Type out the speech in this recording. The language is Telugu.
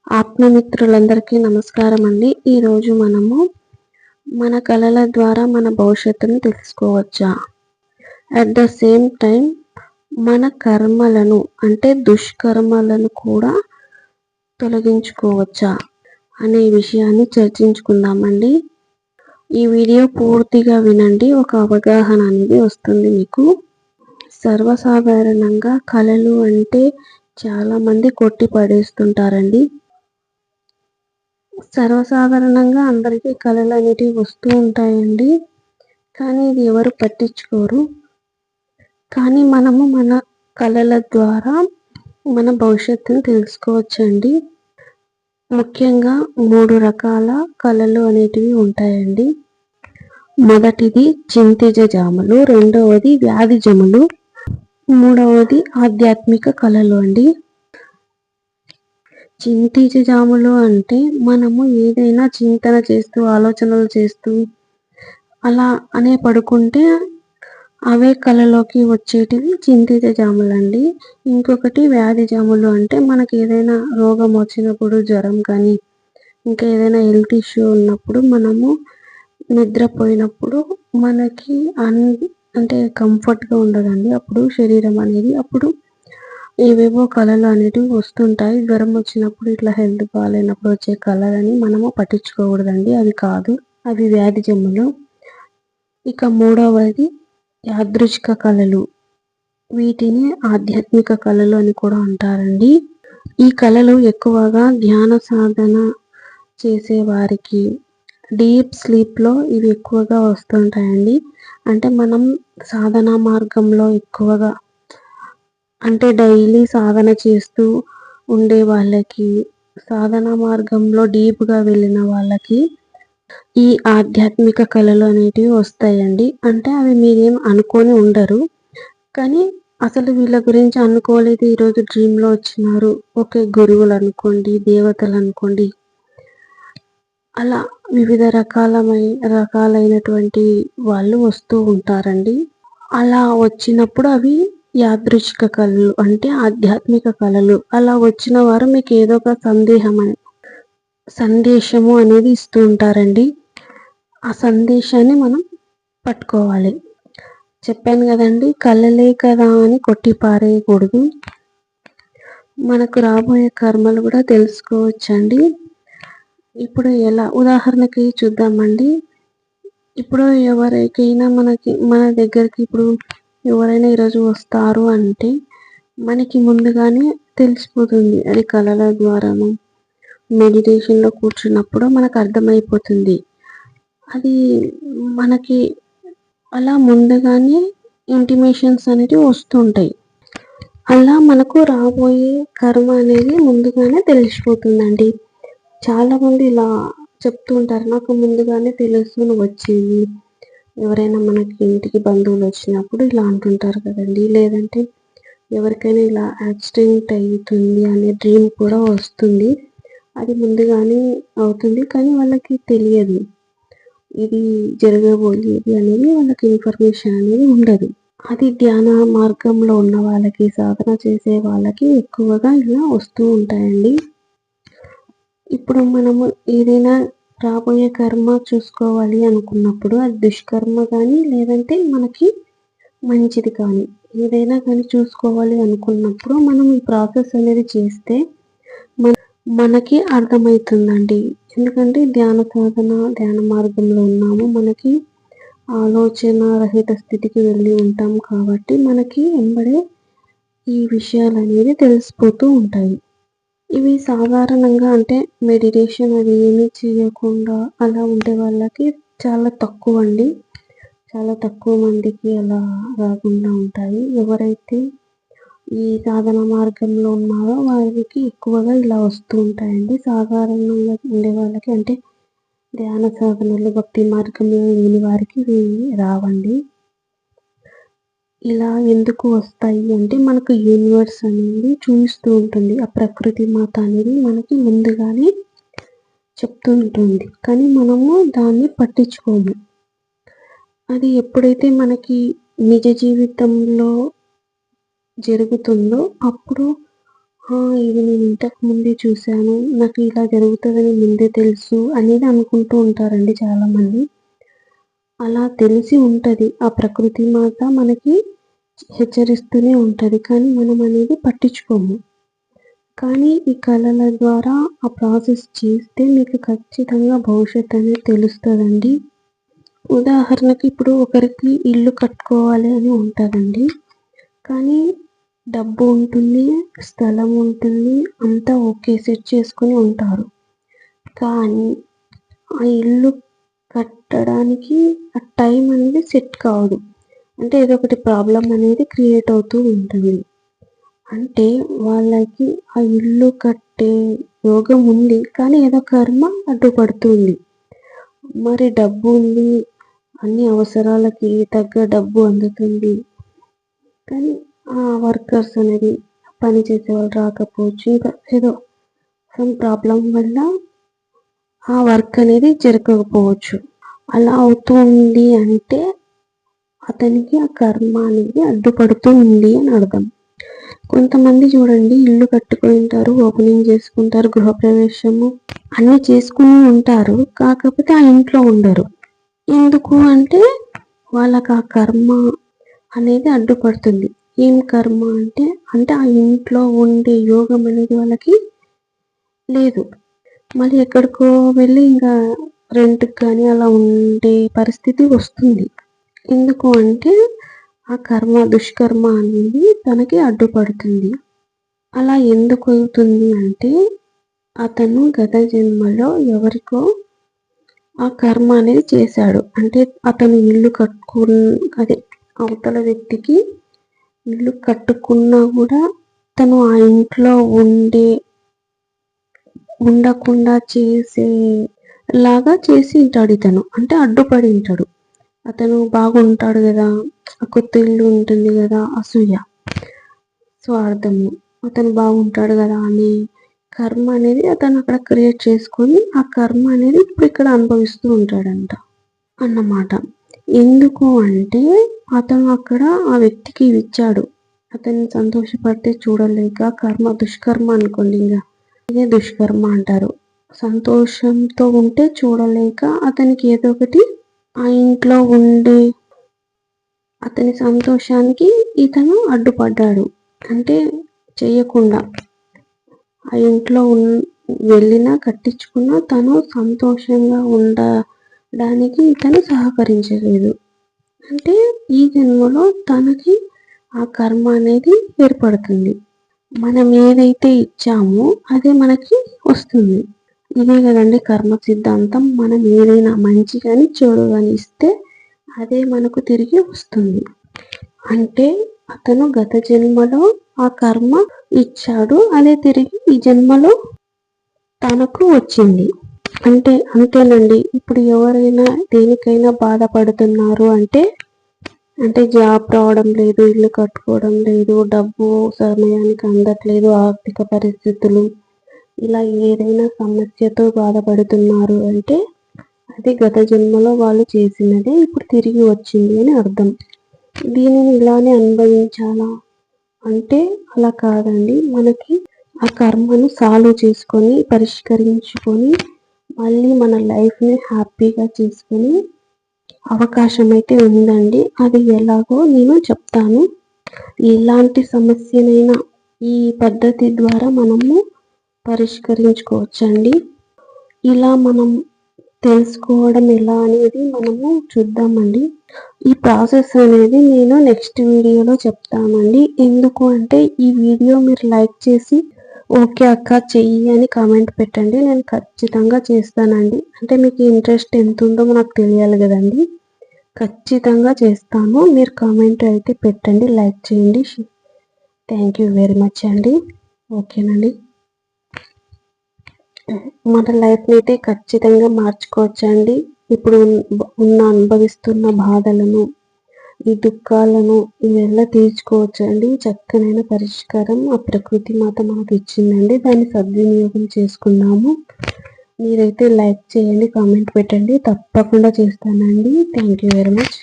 ఆత్మమిత్రులందరికీ నమస్కారం అండి. ఈరోజు మనము మన కళల ద్వారా మన భవిష్యత్తును తెలుసుకోవచ్చా, అట్ ద సేమ్ టైం మన కర్మలను అంటే దుష్కర్మలను కూడా తొలగించుకోవచ్చా అనే విషయాన్ని చర్చించుకుందామండి. ఈ వీడియో పూర్తిగా వినండి, ఒక అవగాహన అనేది వస్తుంది మీకు. సర్వసాధారణంగా కళలు అంటే చాలామంది కొట్టి పడేస్తుంటారండి. సర్వసాధారణంగా అందరికీ కళలు అనేటివి వస్తూ ఉంటాయండి, కానీ ఇది ఎవరు పట్టించుకోరు. కానీ మనము మన కళల ద్వారా మన భవిష్యత్తును తెలుసుకోవచ్చండి. ముఖ్యంగా 3 రకాల కళలు అనేటివి ఉంటాయండి. మొదటిది చింతిజ జాములు, రెండవది వ్యాధి జములు, మూడవది ఆధ్యాత్మిక కళలు అండి. చింతిజ జాములు అంటే మనము ఏదైనా చింతన చేస్తూ ఆలోచనలు చేస్తూ అలా అనే పడుకుంటే అవే కళలోకి వచ్చేటివి చింతిజ జాములు అండి. ఇంకొకటి వ్యాధి జాములు అంటే మనకి ఏదైనా రోగం వచ్చినప్పుడు, జ్వరం కానీ ఇంకా ఏదైనా హెల్త్ ఇష్యూ ఉన్నప్పుడు మనము నిద్రపోయినప్పుడు మనకి అంటే కంఫర్ట్గా ఉండదండి అప్పుడు శరీరం అనేది. అప్పుడు ఏవేవో కళలు అనేటివి వస్తుంటాయి. జ్వరం వచ్చినప్పుడు ఇట్లా హెల్త్ బాగాలేనప్పుడు వచ్చే కళలని మనము పట్టించుకోకూడదండి, అవి కాదు, అవి వ్యాధి జమ్ములు. ఇక మూడవది యాదృచ్ఛిక కళలు, వీటిని ఆధ్యాత్మిక కళలు అని కూడా అంటారండి. ఈ కళలు ఎక్కువగా ధ్యాన సాధన చేసేవారికి డీప్ స్లీప్లో ఇవి ఎక్కువగా వస్తుంటాయండి. అంటే మనం సాధనా మార్గంలో ఎక్కువగా అంటే డైలీ సాధన చేస్తూ ఉండే వాళ్ళకి, సాధన మార్గంలో డీప్గా వెళ్ళిన వాళ్ళకి ఈ ఆధ్యాత్మిక కళలు అనేటివి వస్తాయండి. అంటే అవి మీరేం అనుకొని ఉండరు, కానీ అసలు వీళ్ళ గురించి అనుకోలేదు, ఈరోజు డ్రీమ్లో వచ్చినారు, ఓకే గురువులు అనుకోండి, దేవతలు అనుకోండి, అలా వివిధ రకాలైనటువంటి వాళ్ళు వస్తూ ఉంటారండి. అలా వచ్చినప్పుడు అవి యాదృచ్ఛిక కళలు అంటే ఆధ్యాత్మిక కళలు. అలా వచ్చిన వారు మీకు ఏదో ఒక సందేశము అనేది ఇస్తూ ఉంటారండి. ఆ సందేశాన్ని మనం పట్టుకోవాలి. చెప్పాను కదండి, కళలే కదా అని కొట్టి పారేయకూడదు. మనకు రాబోయే కర్మలు కూడా తెలుసుకోవచ్చండి. ఇప్పుడు ఎలా ఉదాహరణకి చూద్దామండి. ఇప్పుడు ఎవరికైనా మన దగ్గరికి ఇప్పుడు ఎవరైనా ఈరోజు వస్తారు అంటే మనకి ముందుగానే తెలిసిపోతుంది, అది కళల ద్వారాను మెడిటేషన్లో కూర్చున్నప్పుడు మనకు అర్థమైపోతుంది. అది మనకి అలా ముందుగానే ఇంటిమేషన్స్ అనేవి వస్తుంటాయి. అలా మనకు రాబోయే కర్మ అనేది ముందుగానే తెలిసిపోతుందండి. చాలామంది ఇలా చెప్తూ ఉంటారు, నాకు ముందుగానే తెలుసు నువ్వు వచ్చేది. ఎవరైనా మనకి ఇంటికి బంధువులు వచ్చినప్పుడు ఇలా అంటుంటారు కదండి. లేదంటే ఎవరికైనా ఇలా యాక్సిడెంట్ అవుతుంది అనే డ్రీమ్ కూడా వస్తుంది, అది ముందుగానే అవుతుంది, కానీ వాళ్ళకి తెలియదు ఇది జరగబోయేది అనేది, వాళ్ళకి ఇన్ఫర్మేషన్ అనేది ఉండదు. అది ధ్యాన మార్గంలో ఉన్న వాళ్ళకి, సాధన చేసే వాళ్ళకి ఎక్కువగా ఇలా వస్తూ ఉంటాయండి. ఇప్పుడు మనము ఏదైనా రాబోయే కర్మ చూసుకోవాలి అనుకున్నప్పుడు అది దుష్కర్మ కానీ లేదంటే మనకి మంచిది కానీ ఏదైనా కానీ చూసుకోవాలి అనుకున్నప్పుడు మనం ఈ ప్రాసెస్ అనేది చేస్తే మనకి అర్థమవుతుందండి. ఎందుకంటే ధ్యాన సాధన, ధ్యాన మార్గంలో ఉన్నాము, మనకి ఆలోచన రహిత స్థితికి వెళ్ళి ఉంటాం కాబట్టి మనకి వెంబడే ఈ విషయాలు అనేది తెలిసిపోతూ ఉంటాయి. ఇవి సాధారణంగా అంటే మెడిటేషన్ అది ఏమీ చేయకుండా అలా ఉండే వాళ్ళకి చాలా తక్కువ అండి, చాలా తక్కువ మందికి అలా రాకుండా ఉంటాయి. ఎవరైతే ఈ సాధన మార్గంలో ఉన్నారో వారికి ఎక్కువగా ఇలా వస్తూ ఉంటాయండి. సాధారణంగా ఉండే వాళ్ళకి అంటే ధ్యాన సాధనలు, భక్తి మార్గంలో లేని వారికి ఇవి రావండి. ఇలా ఎందుకు వస్తాయి అంటే మనకు యూనివర్స్ అనేది చూపిస్తూ ఉంటుంది, ఆ ప్రకృతి మాత అనేది మనకి ముందుగానే చెప్తూ ఉంటుంది, కానీ మనము దాన్ని పట్టించుకోము. అది ఎప్పుడైతే మనకి నిజ జీవితంలో జరుగుతుందో అప్పుడు ఇది నేను ఇంతకు ముందే చూశాను, నాకు ఇలా జరుగుతుందని ముందే తెలుసు అనేది అనుకుంటూ ఉంటారండి చాలామంది. అలా తెలిసి ఉంటుంది, ఆ ప్రకృతి మాత మనకి హెచ్చరిస్తూనే ఉంటుంది, కానీ మనం అనేది పట్టించుకోము. కానీ ఈ కళల ద్వారా ఆ ప్రాసెస్ చేస్తే మీకు ఖచ్చితంగా భవిష్యత్తు అనేది తెలుస్తుందండి. ఉదాహరణకి ఇప్పుడు ఒకరికి ఇల్లు కట్టుకోవాలి అని ఉంటుందండి, కానీ డబ్బు ఉంటుంది, స్థలం ఉంటుంది, అంతా ఓకే సెట్ చేసుకొని ఉంటారు. కానీ ఆ ఇల్లు కట్టడానికి ఆ టైం అనేది సెట్ కాదు. అంటే ఏదో ఒకటి ప్రాబ్లం అనేది క్రియేట్ అవుతూ ఉంటుంది. అంటే వాళ్ళకి ఆ ఇల్లు కట్టే యోగం ఉంది, కానీ ఏదో కర్మ అడ్డుపడుతుంది. మరి డబ్బు ఉంది, అన్ని అవసరాలకి తగ్గ డబ్బు అందుతుంది, కానీ ఆ వర్కర్స్ అనేది పని చేసేవాళ్ళు రాకపోవచ్చు, ఇంకా ఏదో సమ్ ప్రాబ్లం వల్ల ఆ వర్క్ అనేది జరగకపోవచ్చు. అలా అవుతుంది అంటే అతనికి ఆ కర్మ అనేది అడ్డుపడుతూ ఉంది అని అర్థం. కొంతమంది చూడండి, ఇల్లు కట్టుకుని ఉంటారు, ఓపెనింగ్ చేసుకుంటారు, గృహప్రవేశము అన్నీ చేసుకుని ఉంటారు, కాకపోతే ఆ ఇంట్లో ఉండరు. ఎందుకు అంటే వాళ్ళకి ఆ కర్మ అనేది అడ్డుపడుతుంది. ఏం కర్మ అంటే ఆ ఇంట్లో ఉండే యోగం అనేది వాళ్ళకి లేదు. మళ్ళీ ఎక్కడికో వెళ్ళి ఇంకా రెంట్కి కానీ అలా ఉండే పరిస్థితి వస్తుంది. ఎందుకు అంటే ఆ కర్మ, దుష్కర్మ అనేది తనకి అడ్డుపడుతుంది. అలా ఎందుకు అవుతుంది అంటే అతను గత జన్మలో ఎవరికో ఆ కర్మ అనేది చేశాడు. అంటే అతను ఇల్లు అదే అవతల వ్యక్తికి ఇల్లు కట్టుకున్నా కూడా తను ఆ ఇంట్లో ఉండకుండా చేసేలాగా చేసి ఉంటాడు ఇతను. అంటే అడ్డుపడి ఉంటాడు. అతను బాగుంటాడు కదా, కొత్త ఇల్లు ఉంటుంది కదా, అసూయ, స్వార్థము, అతను బాగుంటాడు కదా అని కర్మ అనేది అతను అక్కడ క్రియేట్ చేసుకొని ఆ కర్మ అనేది ఇప్పుడు ఇక్కడ అనుభవిస్తూ ఉంటాడంట అన్నమాట. ఎందుకు అంటే అతను అక్కడ ఆ వ్యక్తికి ఇచ్చాడు, అతన్ని సంతోషపడితే చూడలేక, కర్మ దుష్కర్మ అనుకోండి, ఇంకా ఇదే దుష్కర్మ అంటారు. సంతోషంతో ఉంటే చూడలేక అతనికి ఏదో ఒకటి ఆ ఇంట్లో ఉండే అతని సంతోషానికి ఇతను అడ్డుపడ్డాడు. అంటే చేయకుండా ఆ ఇంట్లో వెళ్ళినా కట్టించుకున్నా తను సంతోషంగా ఉండడానికి ఇతను సహకరించలేదు. అంటే ఈ జన్మలో తనకి ఆ కర్మ అనేది ఏర్పడుతుంది. మనం ఏదైతే ఇచ్చామో అదే మనకి వస్తుంది. ఇదే కదండి కర్మ సిద్ధాంతం. మనం ఏదైనా మంచి కానీ చెడు కానీ ఇస్తే అదే మనకు తిరిగి వస్తుంది. అంటే అతను గత జన్మలో ఆ కర్మ ఇచ్చాడు, అదే తిరిగి ఈ జన్మలో తనకు వచ్చింది. అంతేనండి. ఇప్పుడు ఎవరైనా దేనికైనా బాధపడుతున్నారు అంటే జాబ్ రావడం లేదు, ఇల్లు కట్టుకోవడం లేదు, డబ్బు సమయానికి అందట్లేదు, ఆర్థిక పరిస్థితులు, ఇలా ఏదైనా సమస్యతో బాధపడుతున్నారు అంటే అది గత జన్మలో వాళ్ళు చేసినదే ఇప్పుడు తిరిగి వచ్చింది అని అర్థం. దీనిని ఇలానే అనుభవించాలా అంటే అలా కాదండి. మనకి ఆ కర్మను సాల్వ్ చేసుకొని, పరిష్కరించుకొని, మళ్ళీ మన లైఫ్ని హ్యాపీగా చేసుకొని అవకాశం అయితే ఉందండి. అది ఎలాగో నేను చెప్తాను. ఎలాంటి సమస్యనైనా ఈ పద్ధతి ద్వారా మనము పరిష్కరించుకోవచ్చండి. ఇలా మనం తెలుసుకోవడం ఎలా అనేది మనము చూద్దామండి. ఈ ప్రాసెస్ అనేది నేను నెక్స్ట్ వీడియోలో చెప్తామండి. ఎందుకు అంటే ఈ వీడియో మీరు లైక్ చేసి ఓకే అక్క చెయ్యి అని కామెంట్ పెట్టండి, నేను ఖచ్చితంగా చేస్తానండి. అంటే మీకు ఇంట్రెస్ట్ ఎంత ఉందో నాకు తెలియాలి కదండి. ఖచ్చితంగా చేస్తాను. మీరు కామెంట్ అయితే పెట్టండి, లైక్ చేయండి. థ్యాంక్ యూ వెరీ మచ్ అండి. ఓకేనండి. మన లైఫ్ని అయితే ఖచ్చితంగా మార్చుకోవచ్చండి. ఇప్పుడు అనుభవిస్తున్న బాధలను, ఈ దుఃఖాలను ఇవెల్లా తీర్చుకోవచ్చండి. చక్కనైన పరిష్కారం ఆ ప్రకృతి మాత మనకు ఇచ్చిందండి. దాన్ని సద్వినియోగం చేసుకుందాము. మీరైతే లైక్ చేయండి, కామెంట్ పెట్టండి, తప్పకుండా చేస్తానండి. Thank you very much.